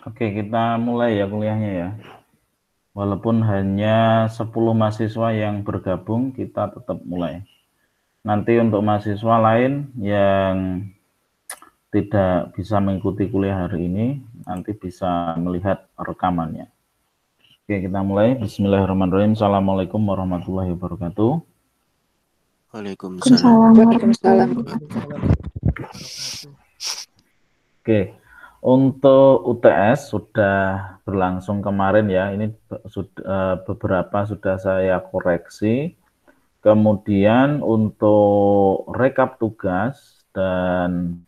Oke, kita mulai ya kuliahnya ya. Walaupun hanya 10 mahasiswa yang bergabung, kita tetap mulai. Nanti untuk mahasiswa lain yang tidak bisa mengikuti kuliah hari ini, nanti bisa melihat rekamannya. Oke, kita mulai. Bismillahirrahmanirrahim. Assalamualaikum warahmatullahi wabarakatuh. Waalaikumsalam. Waalaikumsalam. Oke, untuk UTS sudah berlangsung kemarin ya. Ini beberapa sudah saya koreksi. Kemudian untuk rekap tugas dan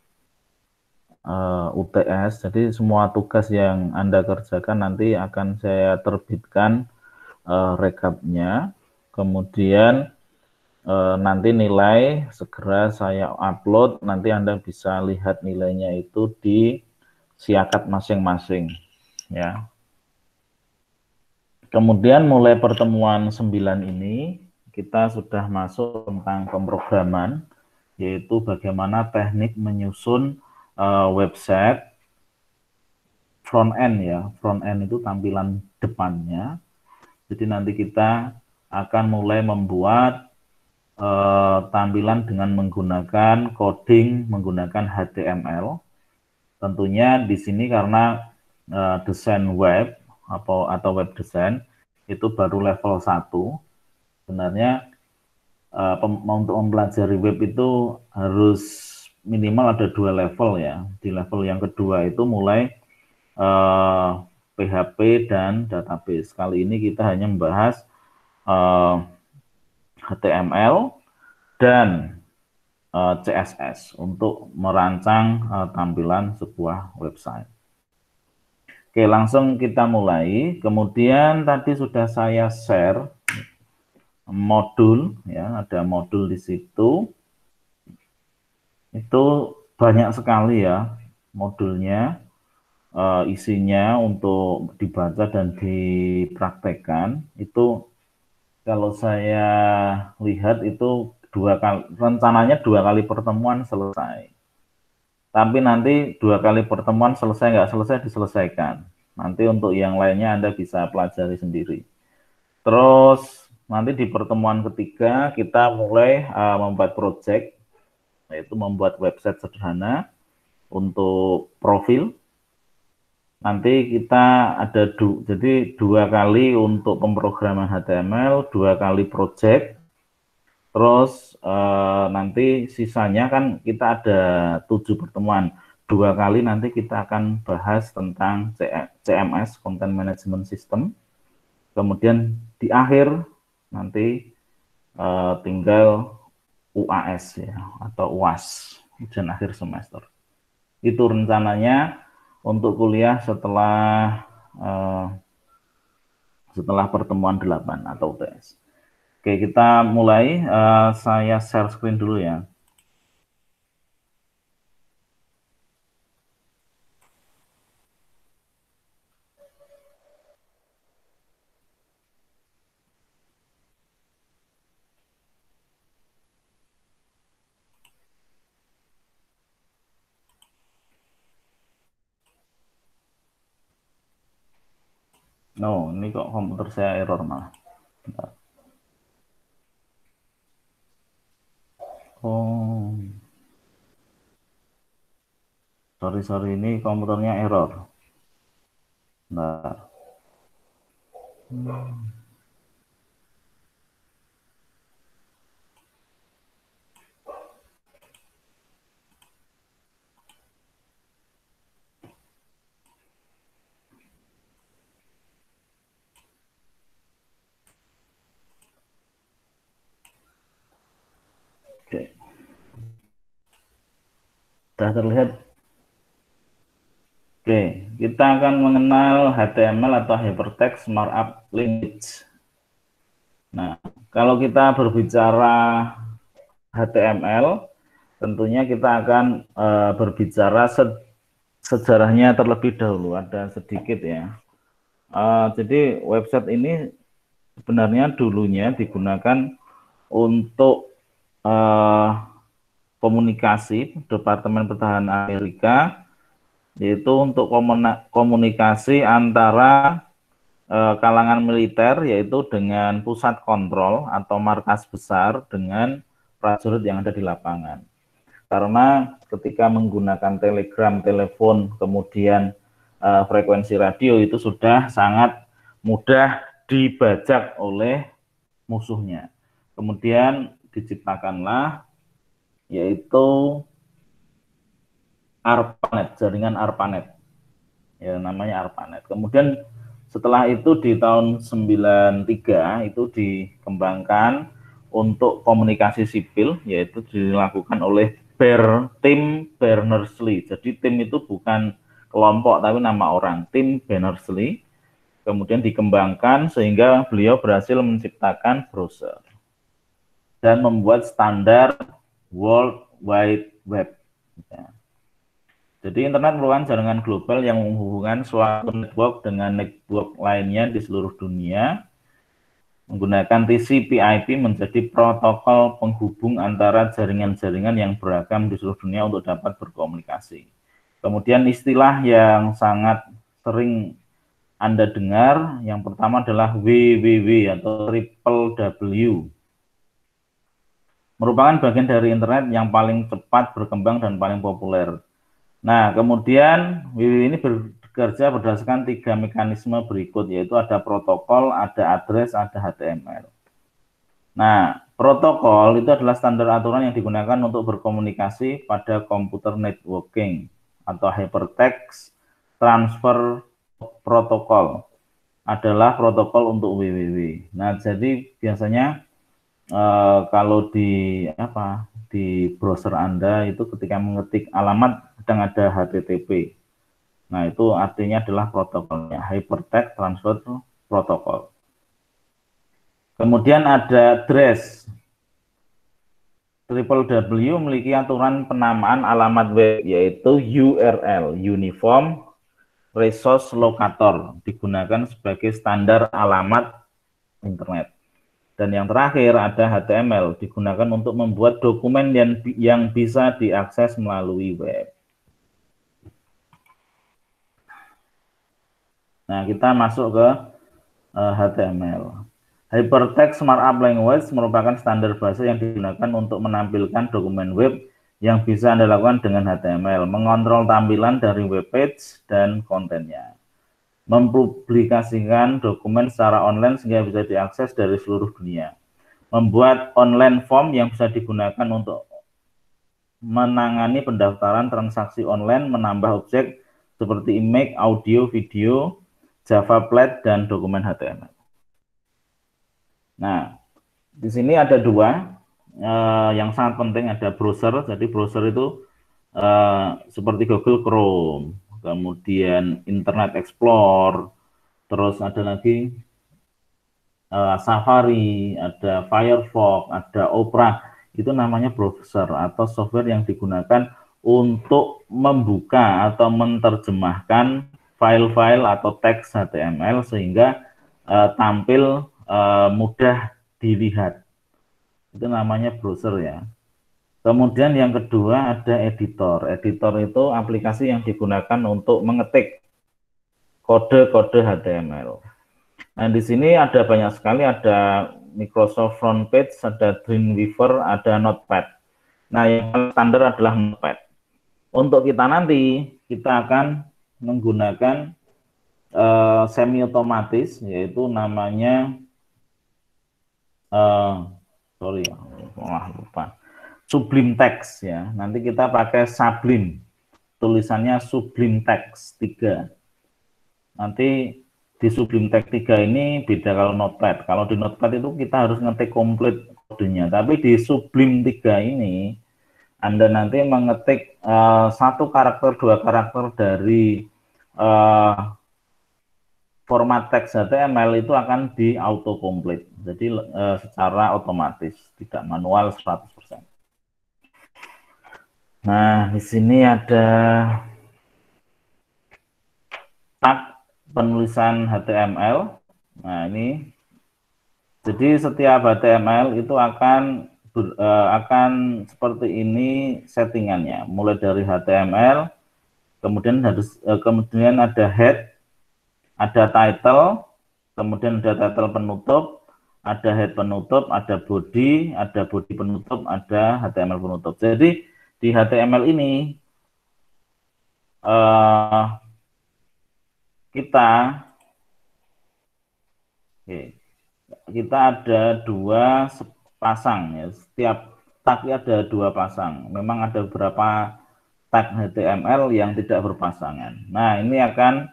UTS, jadi semua tugas yang Anda kerjakan nanti akan saya terbitkan rekapnya. Kemudian nanti nilai segera saya upload, nanti Anda bisa lihat nilainya itu di siakat masing-masing ya. Kemudian mulai pertemuan 9 ini kita sudah masuk tentang pemrograman, yaitu bagaimana teknik menyusun website front end ya. Front end itu tampilan depannya. Jadi nanti kita akan mulai membuat tampilan dengan menggunakan coding menggunakan HTML. Tentunya di sini karena desain web atau web design itu baru level 1. Sebenarnya untuk mempelajari web itu harus minimal ada 2 level ya. Di level yang kedua itu mulai PHP dan database. Kali ini kita hanya membahas HTML dan CSS untuk merancang tampilan sebuah website. Oke, langsung kita mulai. Kemudian tadi sudah saya share modul ya, ada modul di situ. Itu banyak sekali ya modulnya, isinya untuk dibaca dan dipraktekkan. Itu kalau saya lihat itu rencananya 2 kali pertemuan selesai. Tapi nanti 2 kali pertemuan selesai nggak selesai diselesaikan. Nanti untuk yang lainnya Anda bisa pelajari sendiri. Terus nanti di pertemuan ketiga kita mulai membuat project, yaitu membuat website sederhana untuk profil. Nanti kita ada jadi 2 kali untuk pemrograman HTML, 2 kali project. Terus nanti sisanya kan kita ada 7 pertemuan. 2 kali nanti kita akan bahas tentang CMS, Content Management System. Kemudian di akhir nanti tinggal UAS ya, atau UAS, ujian akhir semester. Itu rencananya untuk kuliah setelah pertemuan 8 atau UTS. Oke, kita mulai. Saya share screen dulu ya. No, ini kok komputer saya error malah. Bentar. Oh, sorry, ini komputernya error. Bentar. Oke. Sudah terlihat? Oke, kita akan mengenal HTML atau Hypertext Markup Language. Nah, kalau kita berbicara HTML, tentunya kita akan berbicara sejarahnya terlebih dahulu, ada sedikit ya. Jadi website ini sebenarnya dulunya digunakan untuk komunikasi Departemen Pertahanan Amerika yaitu untuk komunikasi antara kalangan militer, yaitu dengan pusat kontrol atau markas besar dengan prajurit yang ada di lapangan. Karena ketika menggunakan telegram, telepon, kemudian frekuensi radio itu sudah sangat mudah dibajak oleh musuhnya. Kemudian diciptakanlah yaitu ARPANET, jaringan ARPANET. Ya, namanya ARPANET. Kemudian setelah itu di tahun 93 itu dikembangkan untuk komunikasi sipil, yaitu dilakukan oleh tim Berners-Lee. Jadi tim itu bukan kelompok tapi nama orang, tim Berners-Lee. Kemudian dikembangkan sehingga beliau berhasil menciptakan browser dan membuat standar World Wide Web. Ya. Jadi internet merupakan jaringan global yang menghubungkan suatu network dengan network lainnya di seluruh dunia. Menggunakan TCP/IP menjadi protokol penghubung antara jaringan-jaringan yang beragam di seluruh dunia untuk dapat berkomunikasi. Kemudian istilah yang sangat sering Anda dengar, yang pertama adalah WWW atau triple W. Merupakan bagian dari internet yang paling cepat berkembang dan paling populer. Nah, kemudian WWW ini bekerja berdasarkan 3 mekanisme berikut, yaitu ada protokol, ada address, ada HTML. Nah, protokol itu adalah standar aturan yang digunakan untuk berkomunikasi pada komputer networking atau hypertext transfer protokol adalah protokol untuk WWW. Nah, jadi biasanya kalau di browser Anda itu ketika mengetik alamat sedang ada HTTP. Nah, itu artinya adalah protokolnya, Hypertext Transfer Protocol. Kemudian ada address. Triple W memiliki aturan penamaan alamat web, yaitu URL, Uniform Resource Locator, digunakan sebagai standar alamat internet. Dan yang terakhir ada HTML, digunakan untuk membuat dokumen yang bisa diakses melalui web. Nah, kita masuk ke HTML. Hypertext Markup Language merupakan standar bahasa yang digunakan untuk menampilkan dokumen web yang bisa Anda lakukan dengan HTML, mengontrol tampilan dari web page dan kontennya, mempublikasikan dokumen secara online sehingga bisa diakses dari seluruh dunia, membuat online form yang bisa digunakan untuk menangani pendaftaran transaksi online, menambah objek seperti image, audio, video, Java Plate, dan dokumen HTML. Nah, di sini ada dua yang sangat penting, ada browser. Jadi browser itu seperti Google Chrome, kemudian Internet Explorer, terus ada lagi Safari, ada Firefox, ada Opera. Itu namanya browser atau software yang digunakan untuk membuka atau menerjemahkan file-file atau teks HTML sehingga tampil mudah dilihat. Itu namanya browser ya. Kemudian yang kedua ada editor. Editor itu aplikasi yang digunakan untuk mengetik kode-kode HTML. Nah, di sini ada banyak sekali, ada Microsoft Frontpage, ada Dreamweaver, ada Notepad. Nah, yang standar adalah Notepad. Untuk kita nanti, kita akan menggunakan semi otomatis, yaitu namanya Sublime Text ya. Nanti kita pakai Sublime, tulisannya Sublime Text 3. Nanti di Sublime Text 3 ini beda kalau Notepad. Kalau di Notepad itu kita harus ngetik komplit kodenya. Tapi di Sublime 3 ini Anda nanti mengetik 1 karakter, 2 karakter dari format teks HTML itu akan di autocomplete. Jadi secara otomatis, tidak manual 100%. Nah, di sini ada tag penulisan HTML. Nah, ini jadi setiap HTML itu akan seperti ini settingannya, mulai dari HTML, Kemudian ada head, ada title, kemudian ada title penutup, ada head penutup, ada body penutup, ada HTML penutup. Jadi di HTML ini kita ada dua pasang ya. Setiap tag ada dua pasang. Memang ada beberapa tag HTML yang tidak berpasangan. Nah, ini akan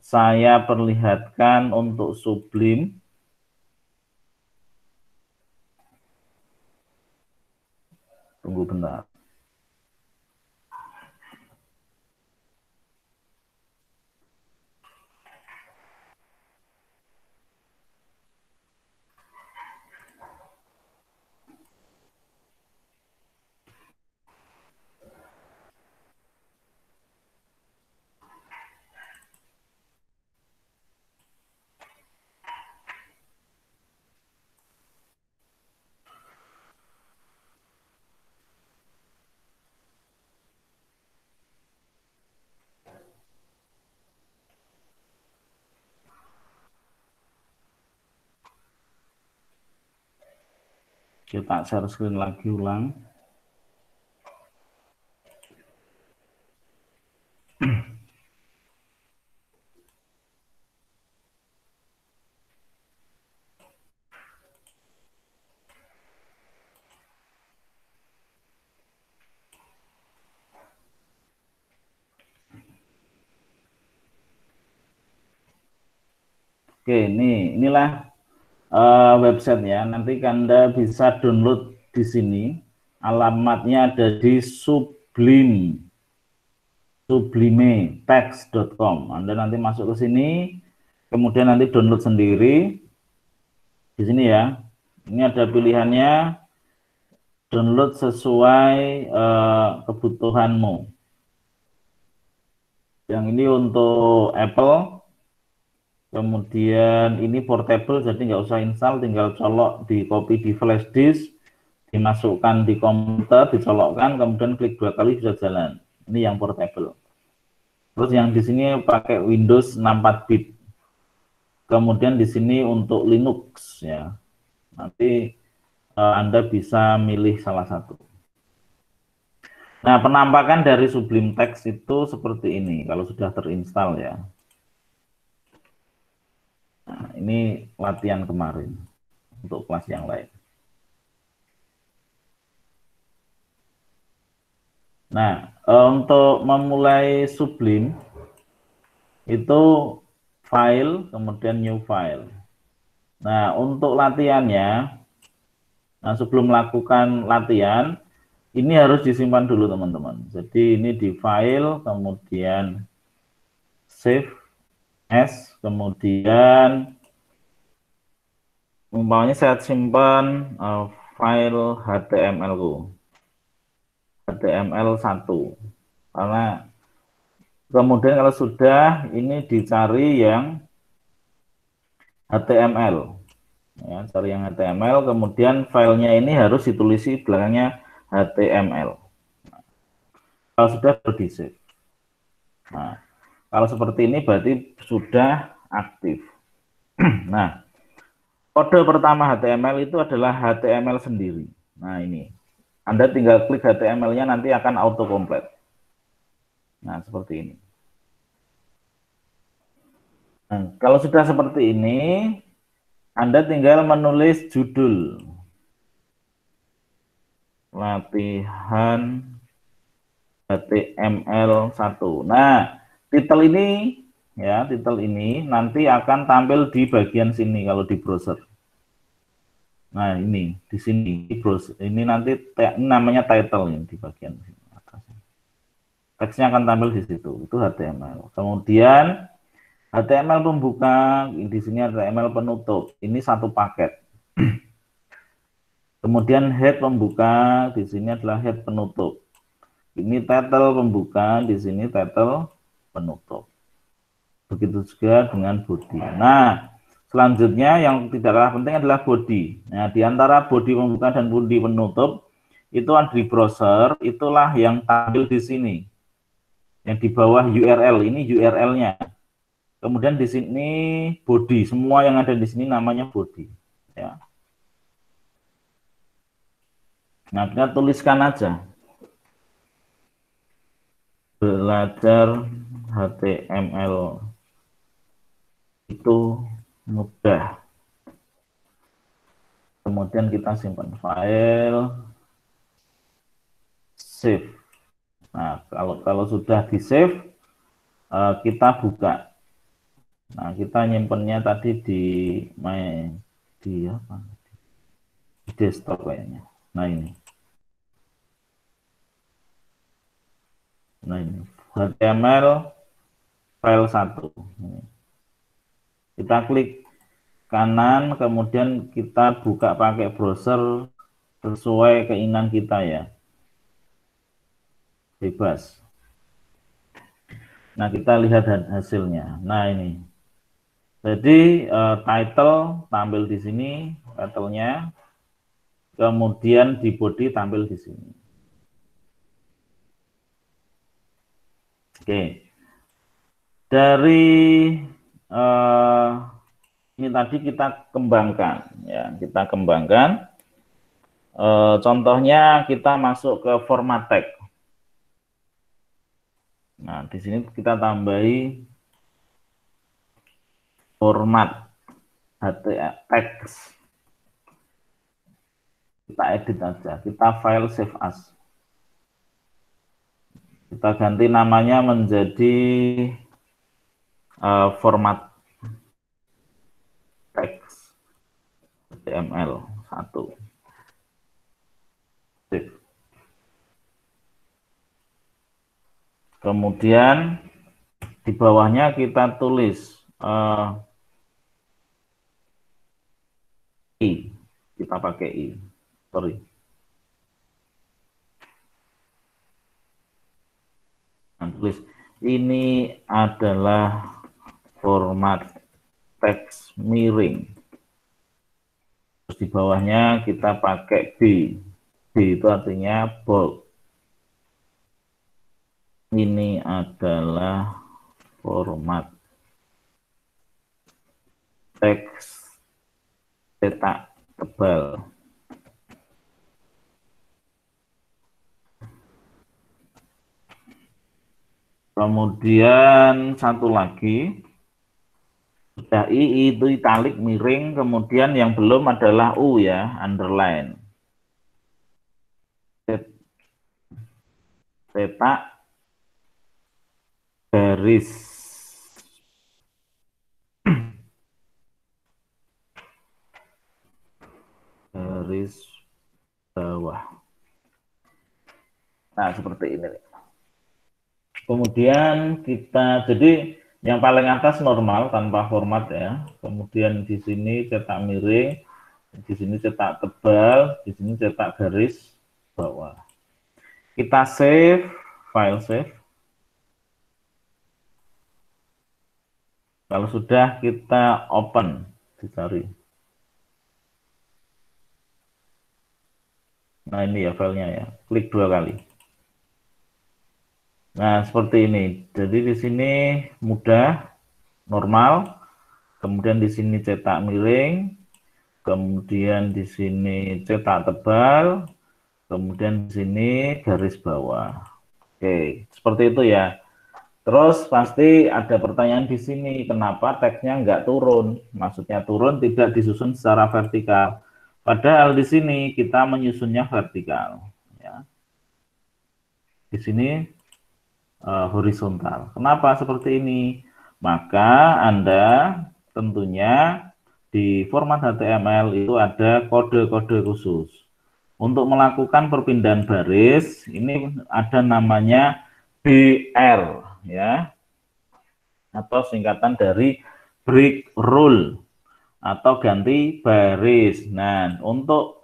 saya perlihatkan untuk Sublime. Tunggu bentar. Kita share screen lagi ulang. Oke, inilah websitenya. Nanti Anda bisa download di sini. Alamatnya ada di sublimetext.com. Anda nanti masuk ke sini, kemudian nanti download sendiri. Di sini ya. Ini ada pilihannya, download sesuai kebutuhanmu. Yang ini untuk Apple. Kemudian ini portable, jadi nggak usah install, tinggal colok, di copy di flash disk, dimasukkan di komputer, dicolokkan, kemudian klik 2 kali bisa jalan. Ini yang portable. Terus yang di sini pakai Windows 64 bit. Kemudian di sini untuk Linux ya. Nanti Anda bisa milih salah satu. Nah, penampakan dari Sublime Text itu seperti ini kalau sudah terinstall ya. Nah, ini latihan kemarin untuk kelas yang lain. Nah, untuk memulai Sublime itu file, kemudian new file. Nah, untuk latihannya, nah sebelum melakukan latihan, ini harus disimpan dulu teman-teman. Jadi ini di file, kemudian save as, kemudian umpamanya saya simpan file HTML-ku. HTML1. Karena kemudian kalau sudah ini dicari yang HTML. Ya, cari yang HTML, kemudian filenya ini harus ditulisi belakangnya HTML. Kalau sudah baru di save. Nah, kalau seperti ini berarti sudah aktif. Nah, kode pertama HTML itu adalah HTML sendiri. Nah, ini. Anda tinggal klik HTML-nya nanti akan auto complete. Nah, seperti ini. Nah, kalau sudah seperti ini, Anda tinggal menulis judul. Latihan HTML1. Nah, titel ini nanti akan tampil di bagian sini kalau di browser. Nah, ini di sini di browser. Ini nanti namanya title ini di bagian sini atasnya. Teksnya akan tampil di situ. Itu HTML. Kemudian HTML pembuka, di sini ada HTML penutup. Ini satu paket. Kemudian head pembuka, di sini adalah head penutup. Ini title pembuka, di sini title penutup. Begitu juga dengan body. Nah, selanjutnya yang tidak kalah penting adalah body. Nah, di antara body pembuka dan body penutup, itu ada di browser, itulah yang tampil di sini. Yang di bawah URL ini URL-nya. Kemudian di sini body, semua yang ada di sini namanya body. Ya. Nah, kita tuliskan aja. Belajar HTML itu mudah. Kemudian kita simpan file, save. Nah, kalau sudah di save, kita buka. Nah, kita nyimpennya tadi di apa? Di desktop kayaknya. Nah ini. Nah ini HTML file 1. Kita klik kanan, kemudian kita buka pakai browser sesuai keinginan kita ya. Bebas. Nah, kita lihat hasilnya. Nah, ini. Jadi title tampil di sini, title-nya. Kemudian di body tampil di sini. Oke. Dari ini tadi kita kembangkan ya, kita kembangkan. Contohnya kita masuk ke format tag. Nah, di sini kita tambahi format HTML text. Kita edit aja, kita file save as. Kita ganti namanya menjadi format text HTML 1. Save. Kemudian di bawahnya kita tulis I, kita pakai I, sorry. Nah, tulis ini adalah format teks miring. Terus di bawahnya kita pakai B. B itu artinya bold. Ini adalah format teks cetak tebal. Kemudian satu lagi, sudah I itu italik miring, kemudian yang belum adalah U ya, underline. Cetak garis bawah. Nah, seperti ini. Kemudian kita, jadi yang paling atas normal tanpa format ya. Kemudian di sini cetak miring, di sini cetak tebal, di sini cetak garis bawah. Kita save, file save. Kalau sudah kita open, dicari. Nah ini ya filenya ya, klik 2 kali. Nah seperti ini. Jadi di sini mudah, normal. Kemudian di sini cetak miring. Kemudian di sini cetak tebal. Kemudian di sini garis bawah. Oke, seperti itu ya. Terus pasti ada pertanyaan di sini, kenapa teksnya nggak turun? Maksudnya turun tidak disusun secara vertikal. Padahal di sini kita menyusunnya vertikal. Ya. Di sini horizontal. Kenapa seperti ini? Maka Anda tentunya di format HTML itu ada kode-kode khusus. Untuk melakukan perpindahan baris, ini ada namanya BR. Ya, atau singkatan dari break rule atau ganti baris. Nah, untuk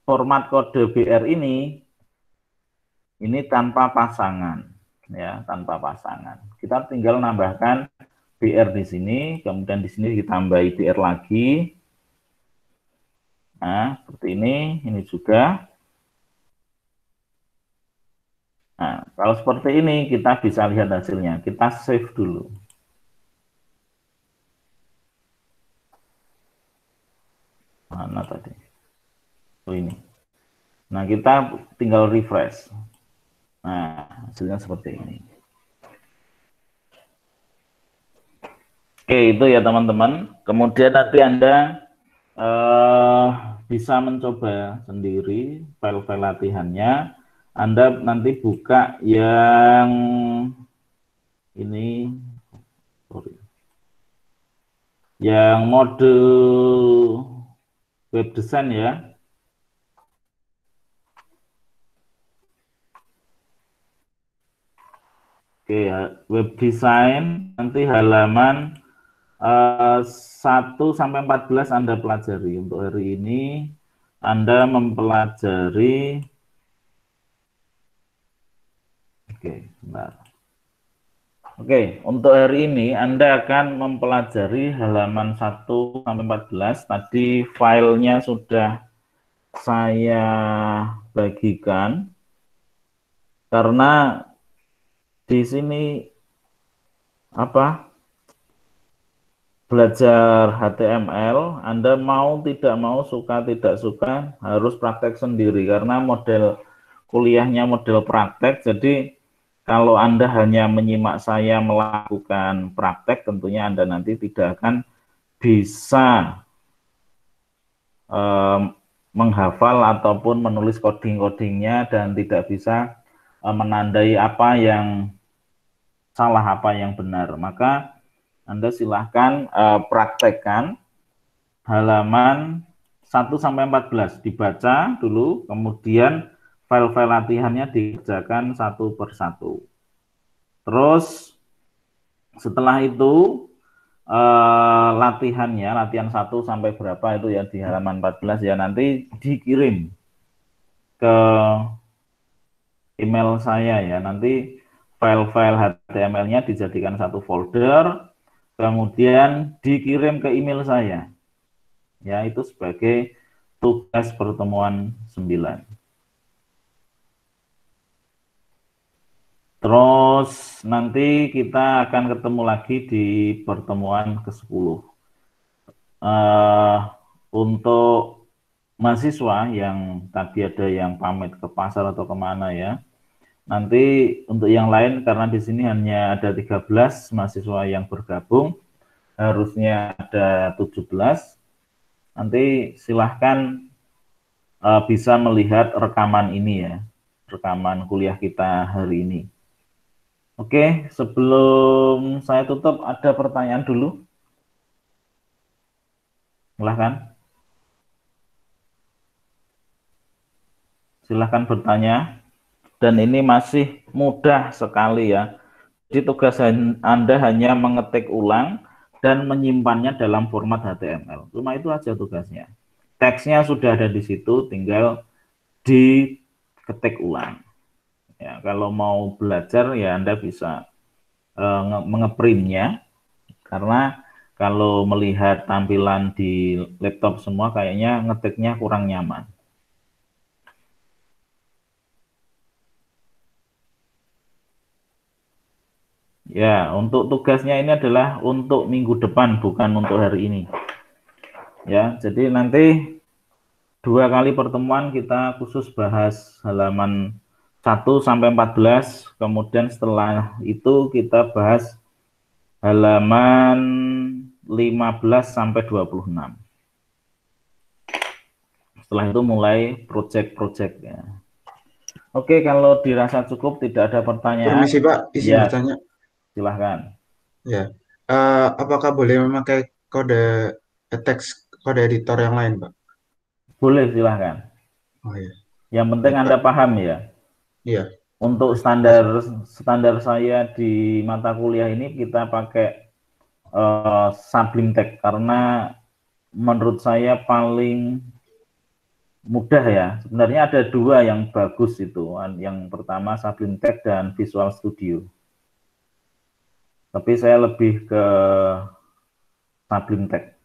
format kode BR ini tanpa pasangan, ya, tanpa pasangan. Kita tinggal nambahkan BR di sini, kemudian di sini ditambahi BR lagi. Nah, seperti ini juga. Nah, kalau seperti ini kita bisa lihat hasilnya. Kita save dulu. Mana tadi? Oh, ini. Nah, kita tinggal refresh. Nah, hasilnya seperti ini. Oke, itu ya teman-teman. Kemudian nanti Anda bisa mencoba sendiri file-file latihannya. Anda nanti buka yang ini, sorry, yang mode web design ya. Oke, web design nanti halaman 1 sampai 14 Anda pelajari. Untuk hari ini Anda mempelajari, oke, bentar. Oke, untuk hari ini Anda akan mempelajari halaman 1 sampai 14. Tadi filenya sudah saya bagikan karena di sini apa? Belajar HTML, Anda mau tidak mau, suka tidak suka, harus praktek sendiri karena model kuliahnya model praktek. Jadi kalau Anda hanya menyimak saya melakukan praktek, tentunya Anda nanti tidak akan bisa menghafal ataupun menulis coding-codingnya dan tidak bisa menandai apa yang salah, apa yang benar. Maka Anda silahkan praktekkan halaman 1 sampai 14 dibaca dulu, kemudian file-file latihannya dikerjakan satu persatu. Terus setelah itu latihan 1 sampai berapa itu ya di halaman 14 ya, nanti dikirim ke email saya ya. Nanti file-file HTML-nya dijadikan satu folder, kemudian dikirim ke email saya. Ya, itu sebagai tugas pertemuan 9. Terus nanti kita akan ketemu lagi di pertemuan ke-10. Untuk mahasiswa yang tadi ada yang pamit ke pasar atau kemana ya, nanti untuk yang lain karena di sini hanya ada 13 mahasiswa yang bergabung, harusnya ada 17. Nanti silahkan bisa melihat rekaman ini ya, rekaman kuliah kita hari ini. Oke, sebelum saya tutup ada pertanyaan dulu. Silahkan. Silahkan bertanya. Dan ini masih mudah sekali ya. Jadi tugas Anda hanya mengetik ulang dan menyimpannya dalam format HTML. Cuma itu aja tugasnya. Teksnya sudah ada di situ, tinggal diketik ulang. Ya, kalau mau belajar ya Anda bisa mengeprintnya, karena kalau melihat tampilan di laptop semua kayaknya ngetiknya kurang nyaman. Ya, untuk tugasnya ini adalah untuk minggu depan, bukan untuk hari ini. Ya, jadi nanti 2 kali pertemuan kita khusus bahas halaman 1 sampai 14, kemudian setelah itu kita bahas halaman 15 sampai 26. Setelah itu mulai project-project ya. Oke, kalau dirasa cukup tidak ada pertanyaan, Permisi Pak, izin ya bertanya. silahkan. Ya, apakah boleh memakai kode teks kode editor yang lain, Pak? Boleh silahkan. Oh iya, Yang penting baik Anda Pak. paham ya. Iya, Untuk baik. Makasih. standar saya di mata kuliah ini kita pakai Sublime Text karena menurut saya paling mudah ya. Sebenarnya ada 2 yang bagus itu. Yang pertama Sublime Text dan Visual Studio. Tapi saya lebih ke Sublime Text.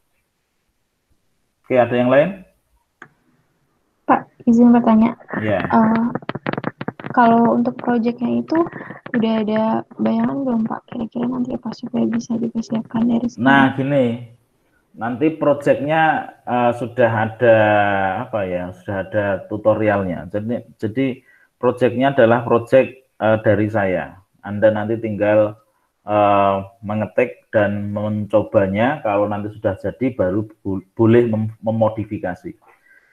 Oke, ada yang lain? Pak, izin bertanya. Ya. Uh, Kalau untuk proyeknya itu udah ada bayangan belum Pak? Kira-kira nanti apa supaya bisa dipersiapkan dari sekarang? Nah, gini, nanti proyeknya sudah ada apa ya? Sudah ada tutorialnya. Jadi proyeknya adalah proyek dari saya. Anda nanti tinggal mengetik dan mencobanya. Kalau nanti sudah jadi, baru boleh memodifikasi.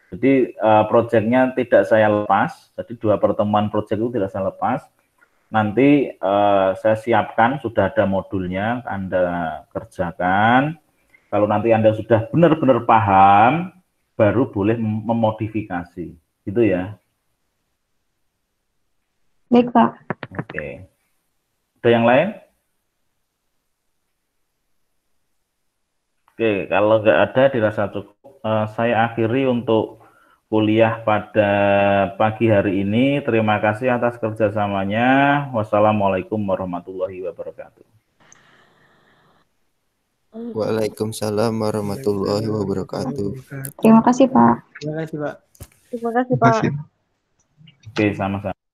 Jadi proyeknya tidak saya lepas. Jadi 2 pertemuan proyek itu tidak saya lepas. Nanti saya siapkan, sudah ada modulnya, Anda kerjakan. Kalau nanti Anda sudah benar-benar paham, baru boleh memodifikasi. Gitu ya. Baik, Pak. Oke. Ada yang lain? Oke, kalau nggak ada dirasa cukup. Saya akhiri untuk kuliah pada pagi hari ini. Terima kasih atas kerjasamanya. Wassalamualaikum warahmatullahi wabarakatuh. Waalaikumsalam warahmatullahi wabarakatuh. Terima kasih, Pak. Terima kasih, Pak. Terima kasih, Terima Pak. kasih. Oke, sama-sama.